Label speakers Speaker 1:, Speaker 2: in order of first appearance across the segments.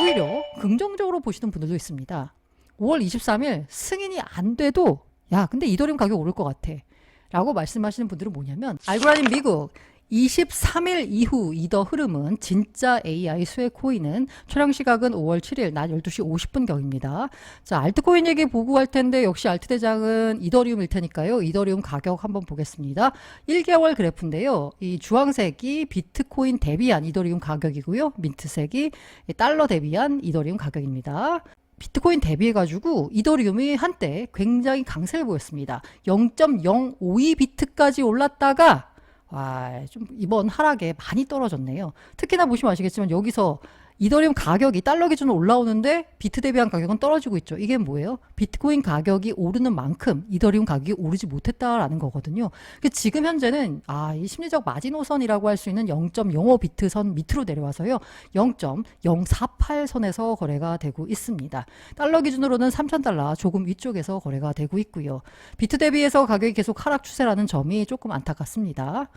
Speaker 1: 오히려 긍정적으로 보시는 분들도 있습니다. 5월 23일 승인이 안 돼도 야 근데 이더리움 가격 오를 것 같아 라고 말씀하시는 분들은 뭐냐면 알고라님 미국 23일 이후 이더 흐름은 진짜 AI 수혜 코인은 촬영 시각은 5월 7일 낮 12시 50분경입니다. 자, 알트코인 얘기 보고 할 텐데 역시 알트 대장은 이더리움일 테니까요. 이더리움 가격 한번 보겠습니다. 1개월 그래프인데요. 이 주황색이 비트코인 대비한 이더리움 가격이고요. 민트색이 달러 대비한 이더리움 가격입니다. 비트코인 대비해가지고 이더리움이 한때 굉장히 강세를 보였습니다. 0.052비트까지 올랐다가 좀 이번 하락에 많이 떨어졌네요. 특히나 보시면 아시겠지만 여기서 이더리움 가격이 달러 기준으로 올라오는데 비트 대비한 가격은 떨어지고 있죠. 이게 뭐예요? 비트코인 가격이 오르는 만큼 이더리움 가격이 오르지 못했다라는 거거든요. 지금 현재는 이 심리적 마지노선이라고 할 수 있는 0.05비트 선 밑으로 내려와서요. 0.048선에서 거래가 되고 있습니다. 달러 기준으로는 3,000달러 조금 위쪽에서 거래가 되고 있고요. 비트 대비해서 가격이 계속 하락 추세라는 점이 조금 안타깝습니다.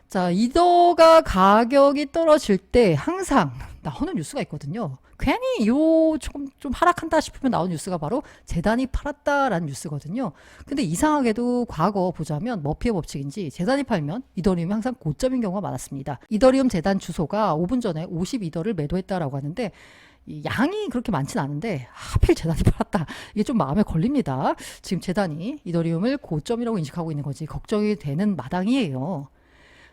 Speaker 1: 자, 이더가 가격이 떨어질 때 항상 나오는 뉴스가 있거든요. 괜히 좀 하락한다 싶으면 나오는 뉴스가 바로 재단이 팔았다라는 뉴스거든요. 근데 이상하게도 과거 보자면 머피의 법칙인지 재단이 팔면 이더리움이 항상 고점인 경우가 많았습니다. 이더리움 재단 주소가 5분 전에 52더를 매도했다라고 하는데 양이 그렇게 많진 않은데 하필 재단이 팔았다. 이게 좀 마음에 걸립니다. 지금 재단이 이더리움을 고점이라고 인식하고 있는 거지 걱정이 되는 마당이에요.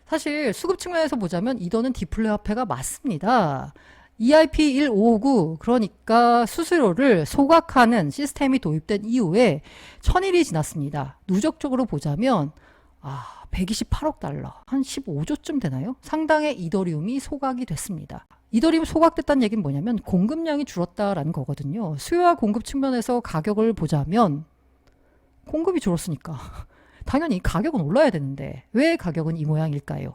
Speaker 1: 사실 수급 측면에서 보자면 이더는 디플레 화폐가 맞습니다. EIP 1559 그러니까 수수료를 소각하는 시스템이 도입된 이후에 1000일이 지났습니다. 누적적으로 보자면 128억 달러 한 15조쯤 되나요? 상당의 이더리움이 소각이 됐습니다. 이더리움 소각됐다는 얘기는 뭐냐면 공급량이 줄었다라는 거거든요. 수요와 공급 측면에서 가격을 보자면 공급이 줄었으니까 당연히 가격은 올라야 되는데 왜 가격은 이 모양일까요?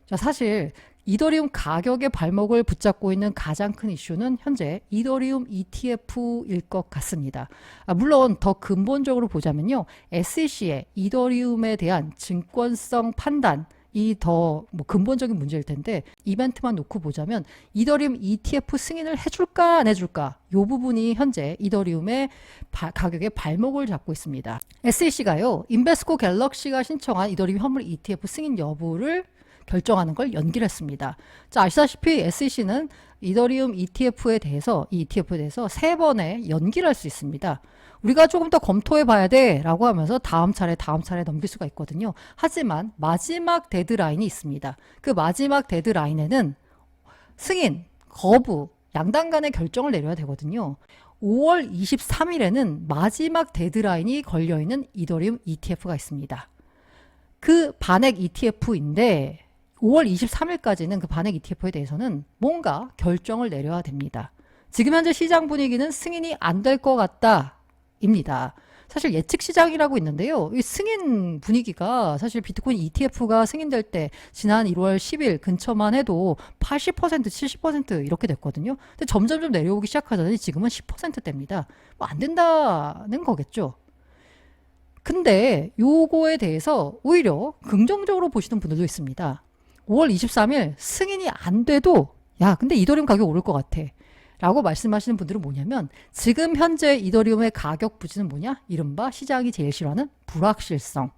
Speaker 1: 자, 사실 이더리움 가격의 발목을 붙잡고 있는 가장 큰 이슈는 현재 이더리움 ETF일 것 같습니다. 물론 더 근본적으로 보자면요. SEC의 이더리움에 대한 증권성 판단 이 더 근본적인 문제일 텐데 이벤트만 놓고 보자면 이더리움 ETF 승인을 해줄까 안 해줄까 이 부분이 현재 이더리움의 가격의 발목을 잡고 있습니다. SEC가요. 인베스코 갤럭시가 신청한 이더리움 현물 ETF 승인 여부를 결정하는 걸 연기를 했습니다. 자, 아시다시피 SEC는 이더리움 ETF에 대해서 이 ETF에 대해서 3번의 연기를 할 수 있습니다. 우리가 조금 더 검토해 봐야 돼 라고 하면서 다음 차례 넘길 수가 있거든요. 하지만 마지막 데드라인이 있습니다. 그 마지막 데드라인에는 승인, 거부, 양당 간의 결정을 내려야 되거든요. 5월 23일에는 마지막 데드라인이 걸려있는 이더리움 ETF가 있습니다. 그 반액 ETF인데 5월 23일까지는 그 반액 ETF에 대해서는 뭔가 결정을 내려야 됩니다. 지금 현재 시장 분위기는 승인이 안 될 것 같다 입니다. 사실 예측 시장이라고 있는데요. 이 승인 분위기가 사실 비트코인 ETF가 승인될 때 지난 1월 10일 근처만 해도 80%, 70% 이렇게 됐거든요. 근데 점점 내려오기 시작하더니 지금은 10%대입니다. 안 된다는 거겠죠. 근데 요거에 대해서 오히려 긍정적으로 보시는 분들도 있습니다. 5월 23일 승인이 안 돼도 야 근데 이더리움 가격 오를 것 같아 라고 말씀하시는 분들은 뭐냐면 지금 현재 이더리움의 가격 부진은 뭐냐? 이른바 시장이 제일 싫어하는 불확실성.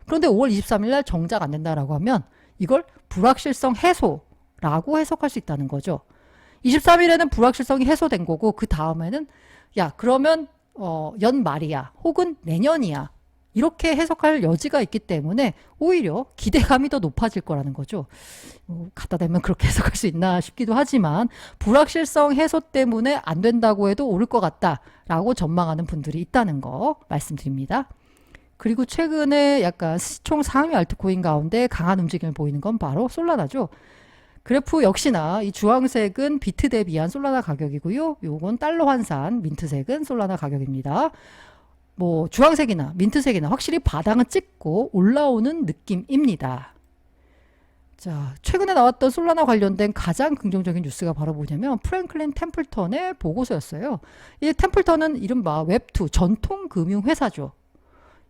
Speaker 1: 그런데 5월 23일 날 정작 안 된다라고 하면 이걸 불확실성 해소라고 해석할 수 있다는 거죠. 23일에는 불확실성이 해소된 거고 그 다음에는 야 그러면 연말이야 혹은 내년이야 이렇게 해석할 여지가 있기 때문에 오히려 기대감이 더 높아질 거라는 거죠. 갖다 대면 그렇게 해석할 수 있나 싶기도 하지만 불확실성 해소 때문에 안 된다고 해도 오를 것 같다라고 전망하는 분들이 있다는 거 말씀드립니다. 그리고 최근에 약간 시총 상위 알트코인 가운데 강한 움직임을 보이는 건 바로 솔라나죠. 그래프 역시나 이 주황색은 비트 대비한 솔라나 가격이고요. 요건 달러 환산, 민트색은 솔라나 가격입니다. 주황색이나 민트색이나 확실히 바닥은 찍고 올라오는 느낌입니다. 자, 최근에 나왔던 솔라나 관련된 가장 긍정적인 뉴스가 바로 뭐냐면 프랭클린 템플턴의 보고서였어요. 이 템플턴은 이른바 웹2 전통금융회사죠.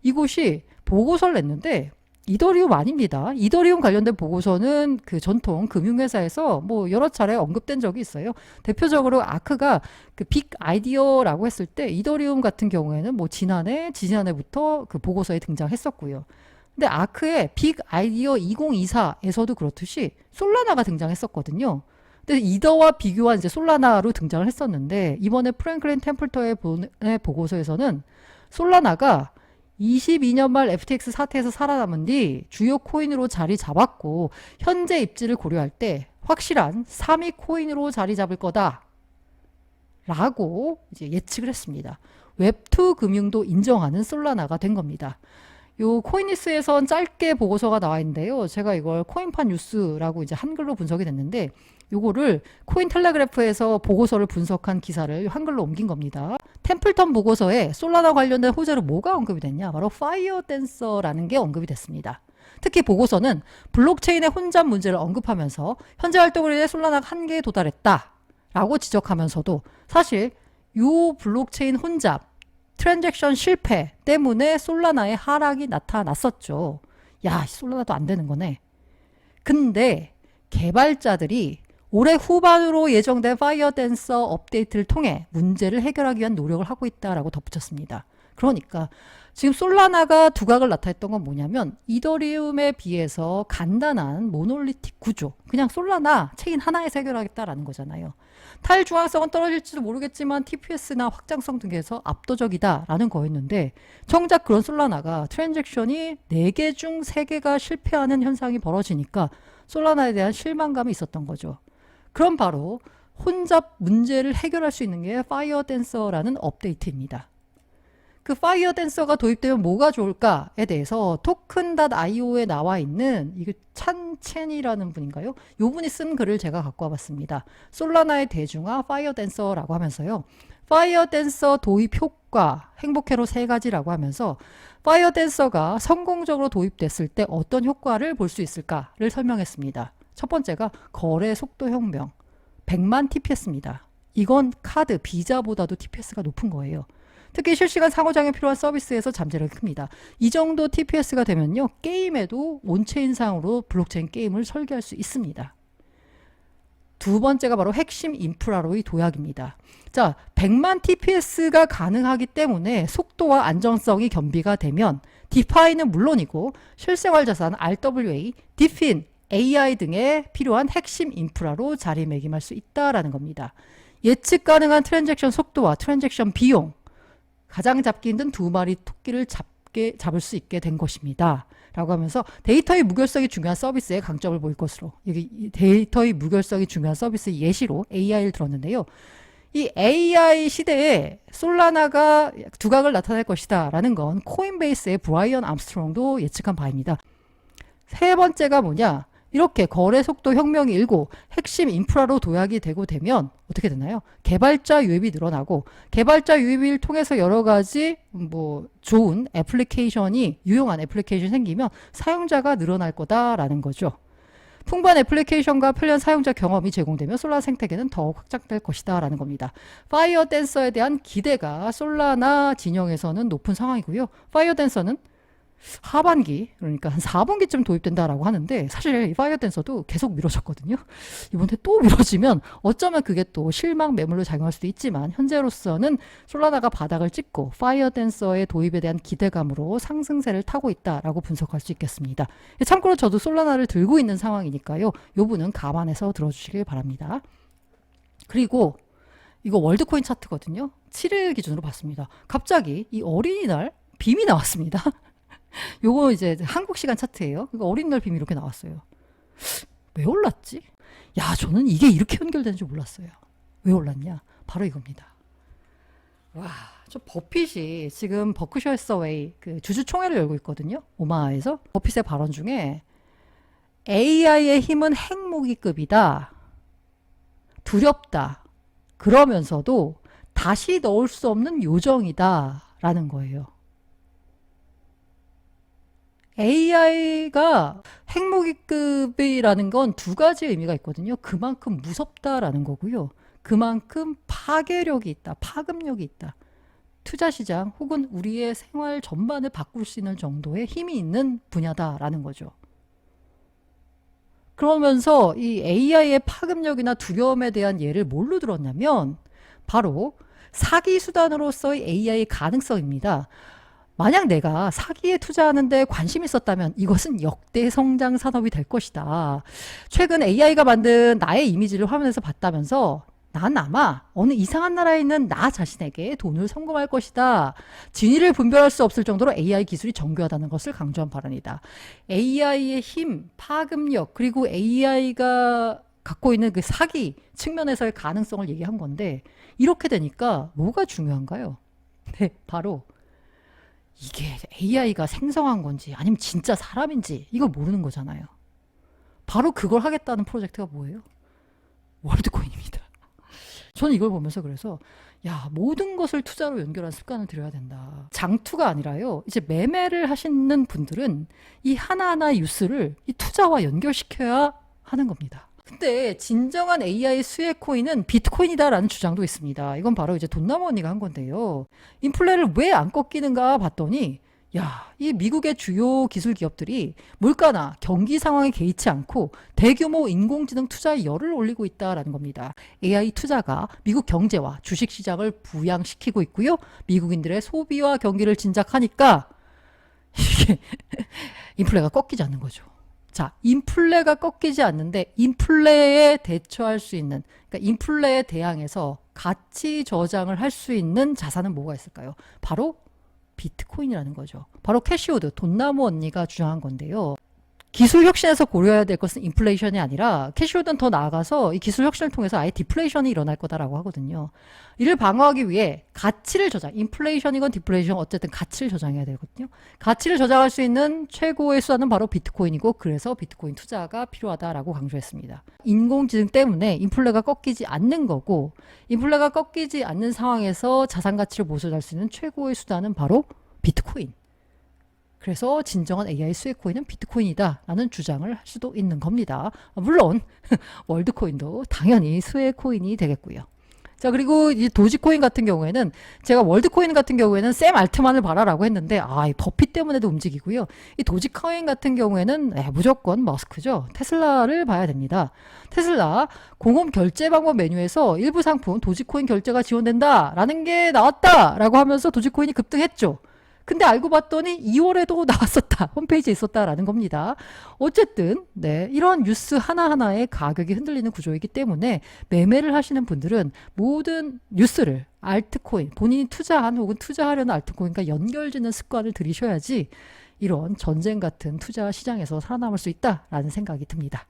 Speaker 1: 이곳이 보고서를 냈는데 이더리움 아닙니다. 이더리움 관련된 보고서는 그 전통 금융회사에서 뭐 여러 차례 언급된 적이 있어요. 대표적으로 아크가 그 빅 아이디어라고 했을 때 이더리움 같은 경우에는 뭐 지난해부터 그 보고서에 등장했었고요. 근데 아크의 빅 아이디어 2024에서도 그렇듯이 솔라나가 등장했었거든요. 근데 이더와 비교한 이제 솔라나로 등장을 했었는데 이번에 프랭클린 템플터의 보고서에서는 솔라나가 22년 말 FTX 사태에서 살아남은 뒤 주요 코인으로 자리 잡았고 현재 입지를 고려할 때 확실한 3위 코인으로 자리 잡을 거다 라고 이제 예측을 했습니다. 웹2 금융도 인정하는 솔라나가 된 겁니다. 요 코인니스에선 짧게 보고서가 나와 있는데요. 제가 이걸 코인판 뉴스라고 이제 한글로 분석이 됐는데 요거를 코인텔레그래프에서 보고서를 분석한 기사를 한글로 옮긴 겁니다. 템플턴 보고서에 솔라나 관련된 호재로 뭐가 언급이 됐냐? 바로 파이어 댄서라는 게 언급이 됐습니다. 특히 보고서는 블록체인의 혼잡 문제를 언급하면서 현재 활동으로 인해 솔라나가 한계에 도달했다 라고 지적하면서도 사실 요 블록체인 혼잡 트랜잭션 실패 때문에 솔라나의 하락이 나타났었죠. 야, 솔라나도 안 되는 거네. 근데 개발자들이 올해 후반으로 예정된 파이어 댄서 업데이트를 통해 문제를 해결하기 위한 노력을 하고 있다라고 덧붙였습니다. 그러니까 지금 솔라나가 두각을 나타냈던 건 뭐냐면 이더리움에 비해서 간단한 모놀리틱 구조, 그냥 솔라나 체인 하나에서 해결하겠다라는 거잖아요. 탈중앙성은 떨어질지도 모르겠지만 TPS나 확장성 등에서 압도적이다라는 거였는데 정작 그런 솔라나가 트랜잭션이 4개 중 3개가 실패하는 현상이 벌어지니까 솔라나에 대한 실망감이 있었던 거죠. 그럼 바로 혼잡 문제를 해결할 수 있는 게 파이어 댄서라는 업데이트입니다. 그 파이어 댄서가 도입되면 뭐가 좋을까에 대해서 token.io에 나와 있는 이거 찬첸이라는 분인가요? 요 분이 쓴 글을 제가 갖고 와봤습니다. 솔라나의 대중화 파이어 댄서라고 하면서요. 파이어 댄서 도입 효과, 행복회로 3가지라고 하면서 파이어 댄서가 성공적으로 도입됐을 때 어떤 효과를 볼 수 있을까를 설명했습니다. 첫 번째가 거래 속도 혁명, 100만 TPS입니다. 이건 카드, 비자보다도 TPS가 높은 거예요. 특히 실시간 상호작용이 필요한 서비스에서 잠재력이 큽니다. 이 정도 TPS가 되면요, 게임에도 온체인상으로 블록체인 게임을 설계할 수 있습니다. 두 번째가 바로 핵심 인프라로의 도약입니다. 자, 100만 TPS가 가능하기 때문에 속도와 안정성이 겸비가 되면 디파이는 물론이고 실생활 자산 RWA, 디핀, AI 등에 필요한 핵심 인프라로 자리매김할 수 있다라는 겁니다. 예측 가능한 트랜잭션 속도와 트랜잭션 비용, 가장 잡기 힘든 2마리 토끼를 잡을 수 있게 된 것입니다. 라고 하면서 데이터의 무결성이 중요한 서비스에 강점을 보일 것으로, 여기 데이터의 무결성이 중요한 서비스 예시로 AI를 들었는데요. 이 AI 시대에 솔라나가 두각을 나타낼 것이다 라는 건 코인베이스의 브라이언 암스트롱도 예측한 바입니다. 세 번째가 뭐냐? 이렇게 거래 속도 혁명이 일고 핵심 인프라로 도약이 되고 되면 어떻게 되나요? 개발자 유입이 늘어나고 개발자 유입을 통해서 여러 가지 뭐 좋은 애플리케이션이 유용한 애플리케이션이 생기면 사용자가 늘어날 거다라는 거죠. 풍부한 애플리케이션과 편리한 사용자 경험이 제공되면 솔라나 생태계는 더욱 확장될 것이다 라는 겁니다. 파이어 댄서에 대한 기대가 솔라나 진영에서는 높은 상황이고요. 파이어 댄서는 하반기, 그러니까 한 4분기쯤 도입된다라고 하는데 사실 이 파이어 댄서도 계속 미뤄졌거든요. 이번에 또 미뤄지면 어쩌면 그게 또 실망 매물로 작용할 수도 있지만 현재로서는 솔라나가 바닥을 찍고 파이어 댄서의 도입에 대한 기대감으로 상승세를 타고 있다라고 분석할 수 있겠습니다. 참고로 저도 솔라나를 들고 있는 상황이니까요. 이 부분은 감안해서 들어주시길 바랍니다. 그리고 이거 월드코인 차트거든요. 7일 기준으로 봤습니다. 갑자기 이 어린이날 빔이 나왔습니다. 요거 이제 한국 시간 차트예요. 그러니까 어린이날 빔이 이렇게 나왔어요. 왜 올랐지? 야, 저는 이게 이렇게 연결되는 줄 몰랐어요. 왜 올랐냐? 바로 이겁니다. 와, 저 버핏이 지금 버크셔 해서웨이 그 주주총회를 열고 있거든요. 오마하에서 버핏의 발언 중에 AI의 힘은 핵무기급이다. 두렵다. 그러면서도 다시 넣을 수 없는 요정이다. 라는 거예요. AI가 핵무기급이라는 건 2가지 의미가 있거든요. 그만큼 무섭다라는 거고요. 그만큼 파괴력이 있다. 파급력이 있다. 투자 시장 혹은 우리의 생활 전반을 바꿀 수 있는 정도의 힘이 있는 분야다라는 거죠. 그러면서 이 AI의 파급력이나 두려움에 대한 예를 뭘로 들었냐면 바로 사기 수단으로서의 AI의 가능성입니다. 만약 내가 사기에 투자하는데 관심이 있었다면 이것은 역대 성장 산업이 될 것이다. 최근 AI가 만든 나의 이미지를 화면에서 봤다면서 난 아마 어느 이상한 나라에 있는 나 자신에게 돈을 송금할 것이다. 진위를 분별할 수 없을 정도로 AI 기술이 정교하다는 것을 강조한 발언이다. AI의 힘, 파급력, 그리고 AI가 갖고 있는 그 사기 측면에서의 가능성을 얘기한 건데 이렇게 되니까 뭐가 중요한가요? 네, 바로 이게 AI가 생성한 건지 아니면 진짜 사람인지 이걸 모르는 거잖아요. 바로 그걸 하겠다는 프로젝트가 뭐예요? 월드코인입니다. 저는 이걸 보면서 그래서 야, 모든 것을 투자로 연결한 습관을 들여야 된다. 장투가 아니라요. 이제 매매를 하시는 분들은 이 하나하나의 뉴스를 이 투자와 연결시켜야 하는 겁니다. 근데 진정한 AI 수혜 코인은 비트코인이다라는 주장도 있습니다. 이건 바로 이제 돈나무 언니가 한 건데요. 인플레를 왜 안 꺾이는가 봤더니 야, 이 미국의 주요 기술 기업들이 물가나 경기 상황에 개의치 않고 대규모 인공지능 투자에 열을 올리고 있다라는 겁니다. AI 투자가 미국 경제와 주식 시장을 부양시키고 있고요. 미국인들의 소비와 경기를 진작하니까 이게 인플레가 꺾이지 않는 거죠. 자, 인플레가 꺾이지 않는데 인플레에 대처할 수 있는, 그러니까 인플레에 대항해서 가치 저장을 할 수 있는 자산은 뭐가 있을까요? 바로 비트코인이라는 거죠. 바로 캐시우드, 돈나무 언니가 주장한 건데요. 기술 혁신에서 고려해야 될 것은 인플레이션이 아니라 캐시우드는 더 나아가서 이 기술 혁신을 통해서 아예 디플레이션이 일어날 거다라고 하거든요. 이를 방어하기 위해 가치를 저장, 인플레이션이건 디플레이션 어쨌든 가치를 저장해야 되거든요. 가치를 저장할 수 있는 최고의 수단은 바로 비트코인이고 그래서 비트코인 투자가 필요하다라고 강조했습니다. 인공지능 때문에 인플레가 꺾이지 않는 거고 인플레가 꺾이지 않는 상황에서 자산 가치를 보존할 수 있는 최고의 수단은 바로 비트코인. 그래서 진정한 AI 수혜 코인은 비트코인이다 라는 주장을 할 수도 있는 겁니다. 물론 월드코인도 당연히 수혜 코인이 되겠고요. 자, 그리고 이 도지코인 같은 경우에는 제가 월드코인 같은 경우에는 샘 알트만을 봐라라고 했는데 이 버핏 때문에도 움직이고요. 이 도지코인 같은 경우에는 무조건 머스크죠. 테슬라를 봐야 됩니다. 테슬라 공홈 결제 방법 메뉴에서 일부 상품 도지코인 결제가 지원된다라는 게 나왔다라고 하면서 도지코인이 급등했죠. 근데 알고 봤더니 2월에도 나왔었다. 홈페이지에 있었다라는 겁니다. 어쨌든 이런 뉴스 하나하나에 가격이 흔들리는 구조이기 때문에 매매를 하시는 분들은 모든 뉴스를 알트코인, 본인이 투자한 혹은 투자하려는 알트코인과 연결짓는 습관을 들이셔야지 이런 전쟁 같은 투자 시장에서 살아남을 수 있다라는 생각이 듭니다.